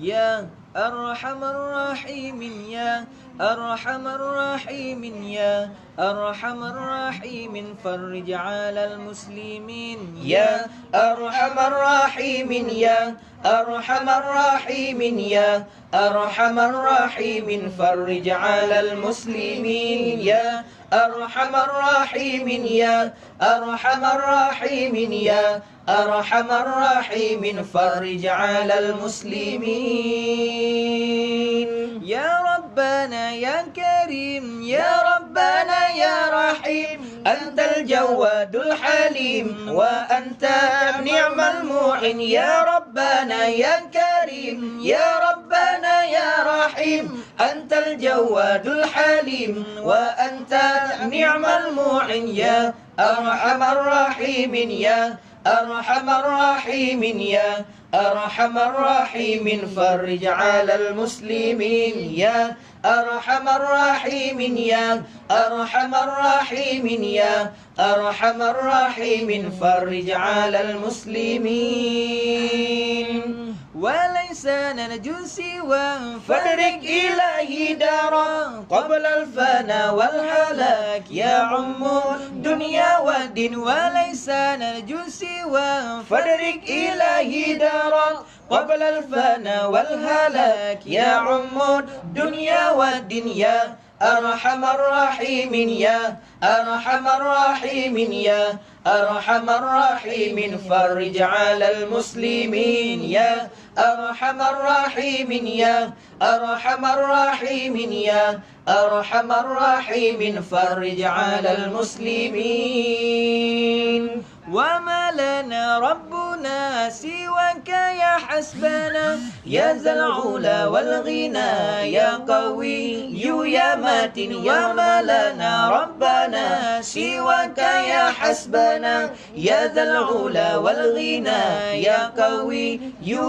يا أرحم الراحمين يا أرحم الراحمين يا أرحم الراحمين فرج على المسلمين يا أرحم الراحمين يا أرحم الراحمين يا أرحم الراحمين فرج على المسلمين يا أرحم الراحمين يا أرحم الراحمين يا أرحم الراحمين فرج على المسلمين يا ربنا يا كريم يا ربنا يا رحيم أنت الجواد الحليم وأنت نعم المعين يا ربنا يا كريم يا ربنا يا رحيم أنت الجواد الحليم وأنت نعم المعين يا أرحم الراحمين يا أرحم الراحمين يا أرحم الراحمين فرج على المسلمين يا أرحم الراحمين يا أرحم الراحمين يا أرحم الراحمين فرج على المسلمين وليس ننجو سوى فادرك إلهي دارا قبل الفنا والهلاك يا عم الدنيا والدين وليس ننجو سوى فادرك إلهي دارا قبل الفنا والهلاك يا عم الدنيا والدين يا أرحم الراحمين يا أرحم الراحمين يا أرحم الراحمين فرج على المسلمين يا أرحم الراحمين يا أرحم الراحمين يا أرحم الراحمين فرج على المسلمين وما لنا ربنا سواك يا حسبنا يا ذا العلا والغنى يا قوي يا متين وما لنا ربنا سواك يا حسبنا يا ذا العلا والغنى يا قوي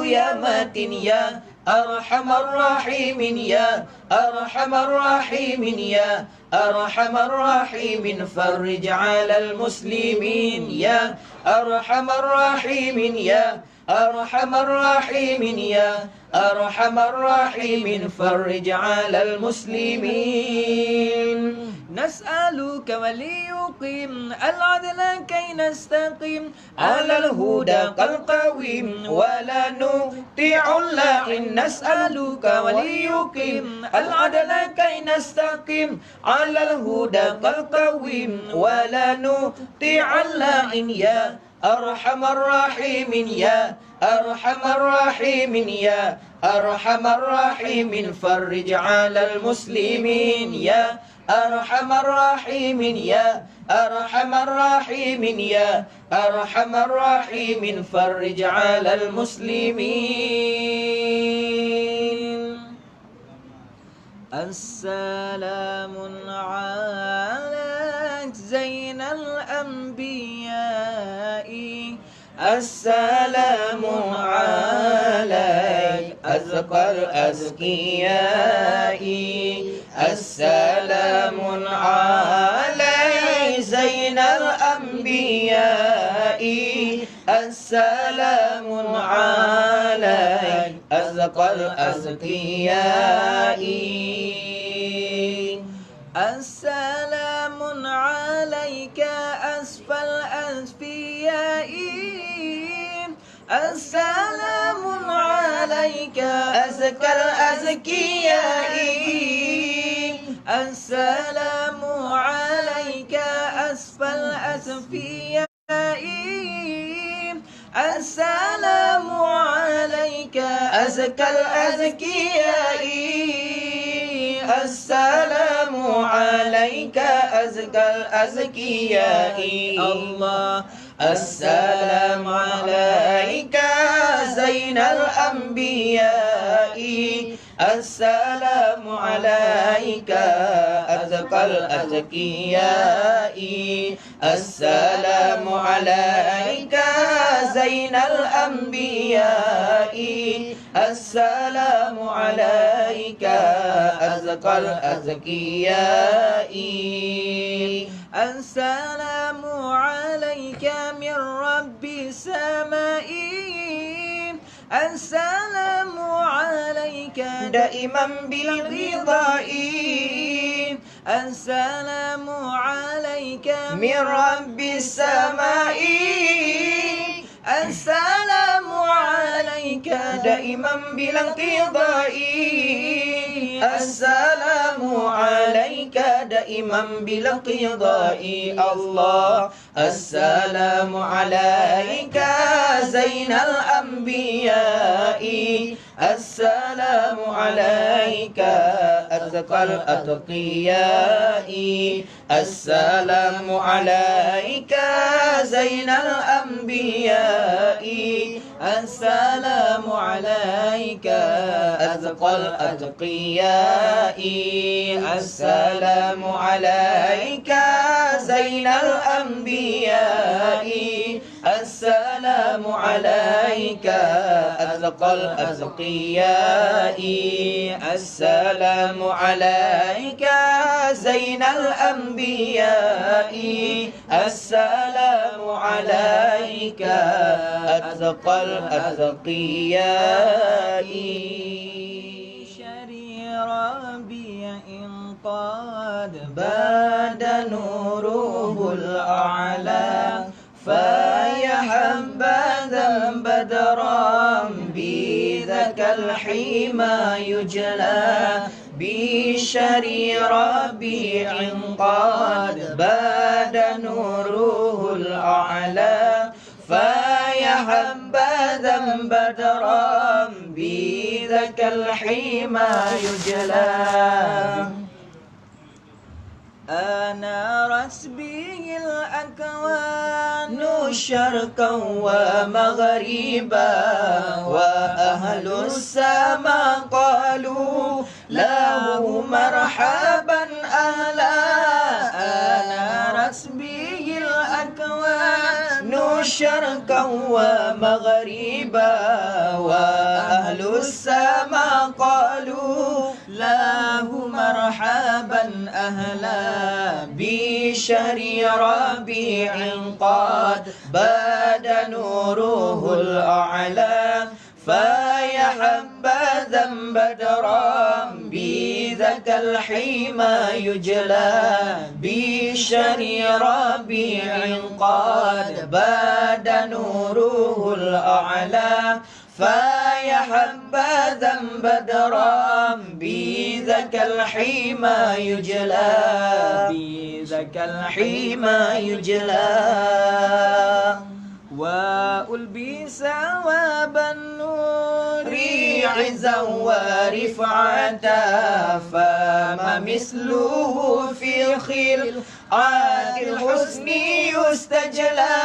يا متين يا أرحم الراحمين يا أرحم الراحمين يا أرحم الراحمين فرج على المسلمين يا أرحم الراحمين يا أرحم الراحمين يا أرحم الراحمين فرج على المسلمين نسألك وليقيم العدل كي نستقيم على الهدى كالقويم ولا نطيع اللعين نسألك وليقيم العدل كي نستقيم على الهدى كالقويم ولا نطيع اللعين يا أرحم الراحمين يا أرحم الراحمين يا أرحم الراحمين فرج على المسلمين يا أرحم الراحمين يا أرحم الراحمين يا أرحم الراحمين فرج على المسلمين السلام عليك زين الأنبياء السلام عليك أزكى الأزكياء السلام عليك زين الأنبياء السلام عليك أزكى الأزكياء السلام عليك أسفى الأسفياء السلام عليك أزكى الأزكياء السلام عليك أسفى الأسفياء السلام عليك أزكى الأزكياء السلام عليك أزكى الأزكياء الله السلام عليك زين الأنبياء السلام عليك أزكى الأزكياء السلام عليك زين الأنبياء السلام عليك أزكى الأزكياء السلام عليك من رب السماء السلام عليك دائما بالرضاء السلام عليك من رب السماء السلام عليك دائما بالانقضاء السلام عليك دائما بالانقضاء الله السلام عليك زين الأنبياء السلام عليك أزكى الأتقياء السلام عليك زين الأنبياء السلام عليك أزكى الأتقياء السلام عليك زين الأنبياء السلام عليك أزكى الأتقياء السلام عليك زين الأنبياء السلام عليك أزكى الأتقياء ربي إن قد باد نوره الأعلى فيا حبذا بدرا بذاك الحمى يجلى بشر ربيع قد باد نوره الأعلى فيا حبذا بدرا بذاك الحمى يجلى أنارت به الأكوان شرقا ومغربا وأهل السماء قالوا له مرحبا أهلا أنارت به الأكوان شرقا ومغربا وأهل السماء قالوا له مرحبا أهلا بشهر ربيع قد باد نوره الأعلى فيا حبذا بدرا بذاك الحمى يجلى بشهر ربيع قد باد نوره الأعلى فيا حبذا بدرا بذاك الحمى يجلى بذاك الحمى يجلى وألبس ثواب النور عزا ورفعة فما مثله في خلقات الحسن يستجلى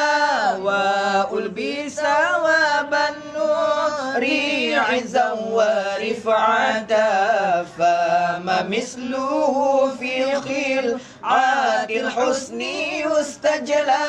وألبس ثواب النور عزا ورفعة فما مثله في خلقات الحسن يستجلى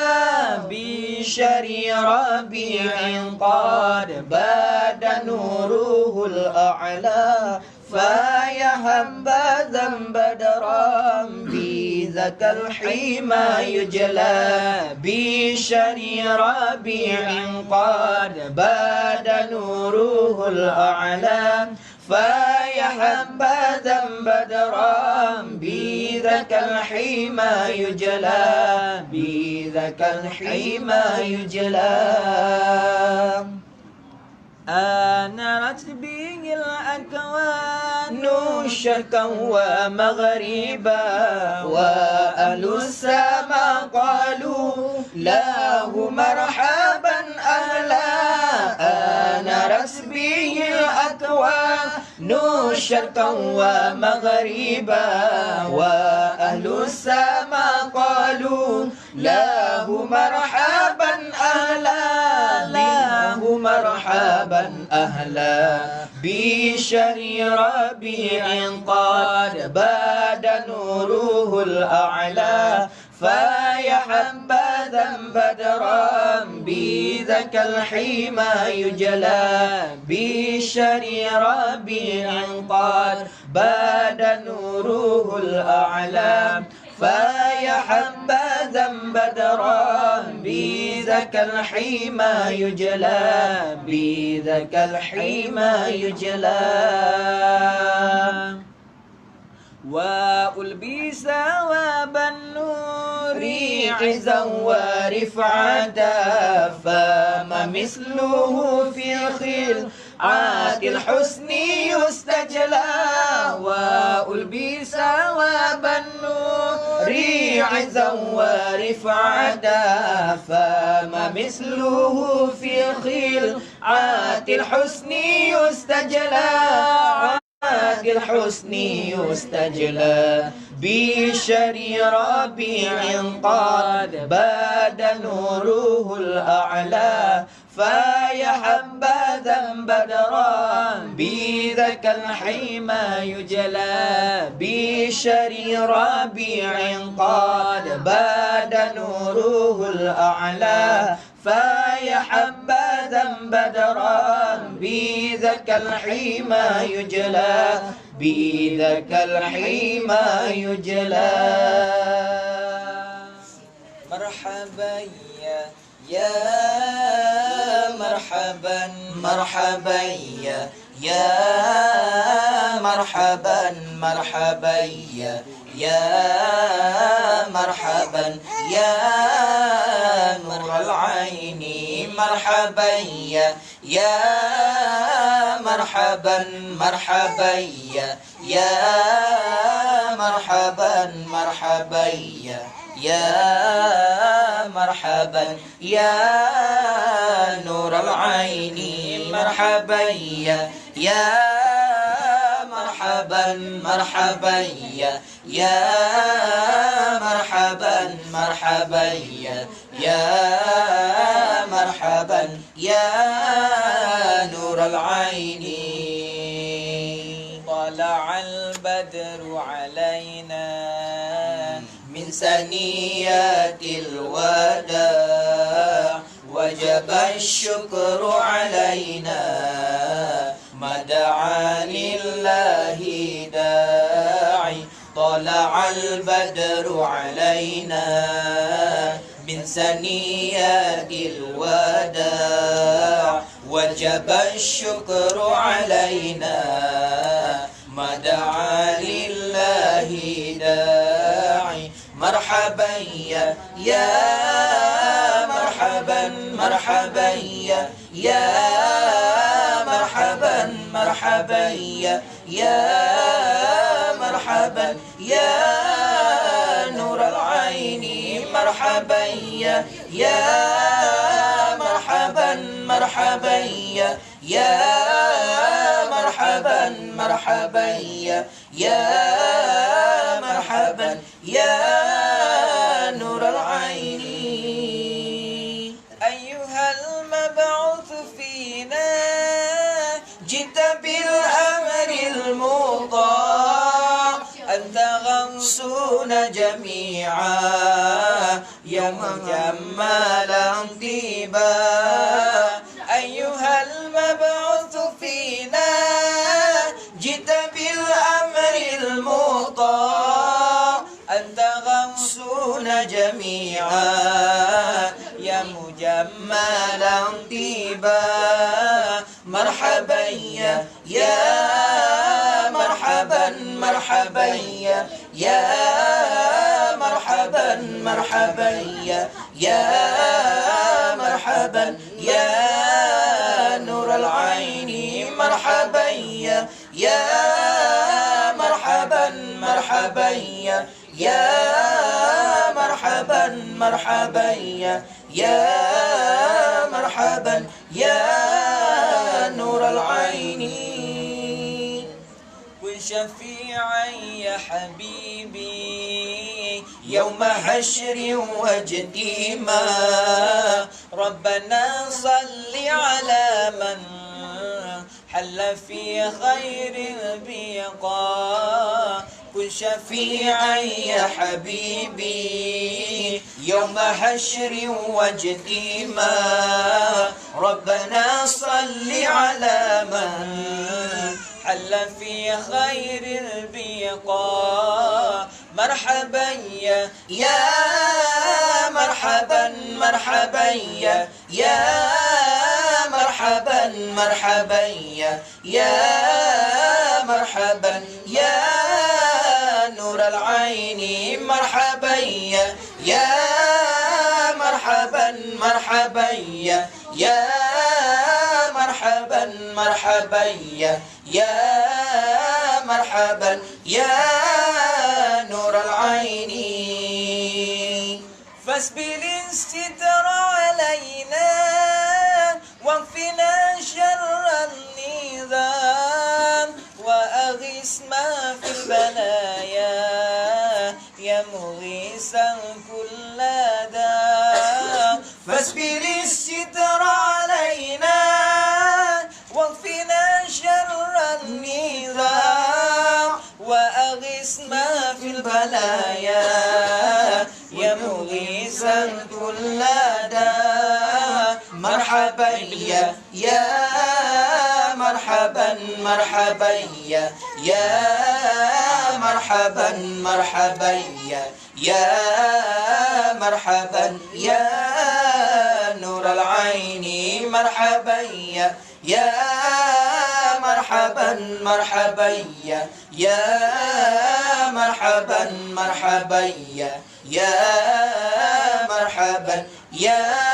بشر ربيع قد باد نوره الأعلى فيا حبذا بدرا بذاك الحمى يجلى بشر ربيع قد باد نوره الأعلى فيا حبذا بدرا بذاك الحمى يجلى بذاك الحمى يجلى أنارت به الأكوان شرقا ومغربا وأهل السماء قالوا له مرحبا أهلا أنارت به الأكوان شرقا ومغربا وأهل السماء قالوا له مرحبا أهلا له مرحبا أهلا بشهر ربيع قد باد نوره الأعلى فيا حبذا بدرا بذاك الحمى يجلى بشهر ربيع قد باد نوره الأعلى فيا حبذا بدرا بذاك الحمى يجلى بذاك الحمى يجلى وألبس ثواب النور عزا ورفعة فما مثله في خلعة الحسن يستجلى وألبس ثواب النور عزا ورفعة فما مثله في خلعة الحسن يستجلى الحسن يستجلى بشر ربيع قد باد نوره الأعلى فيا حبذا بدرا بذاك الحمى يجلى بشر ربيع قد باد نوره الأعلى فيا حبذا بدرا بذاك الحمى يجلى بذاك الحمى يجلى مرحبا يا مرحبا مرحبا يا مرحبا مرحبا يا مرحبا يا نور العين مرحبا يا مرحبا مرحبا يا مرحبا مرحبا يا مرحبا يا نور العين مرحبا يا مرحبا مرحبا يا مرحبا مرحبا يا مرحبا يا نور العين طلع البدر علينا من ثنيات الوداع وجب الشكر علينا ما دعا لله داعي طلع البدر علينا من ثنيات الوداع وجب الشكر علينا ما دعا لله داعي مرحبا يا مرحبا مرحبا يا مرحبا مرحبا يا مرحبا يا نور العين مرحبا يا مرحبا مرحبا يا مرحبا مرحبا يا مرحبا يا نور العين أيها المبعوث فينا جئت بالأمر المطاع أنت غوثنا جميعا يوم جمالا طيبا أيها المبعوث فينا جئت بالأمر المطاع أنت غوثنا جميعا يا مجملا طيبا مرحبا يا مرحبا مرحبا يا مرحبا مرحبا يا مرحبا يا نور العين مرحبا يا مرحبا مرحبا يا مرحبا مرحبا يا مرحبا يا نور العين كن شفيعا يا حبيبي يوم حشر وجديما ربنا صل على من حل في خير البقاع كن شفيعا يا حبيبي يوم حشر وجديما ربنا صل على من حل في خير البقاع مرحبا يا مرحبا مرحبا يا مرحبا مرحبا يا مرحبا يا نور العين مرحبا يا مرحبا مرحبا يا مرحبا مرحبا يا مرحبا يا نور العين فاسبل الستر علينا واكفنا شر النظام وأغثنا في البلايا يا مغيثا كل داء فاسبل الستر علينا واكفنا شر النظام وأغثنا في البلايا يا مغيثا كل داء مرحبا يا مرحبا مرحبا يا مرحبا مرحبا يا مرحبا يا نور العين مرحبا يا مرحبا مرحبا يا مرحبا مرحبا يا مرحبا يا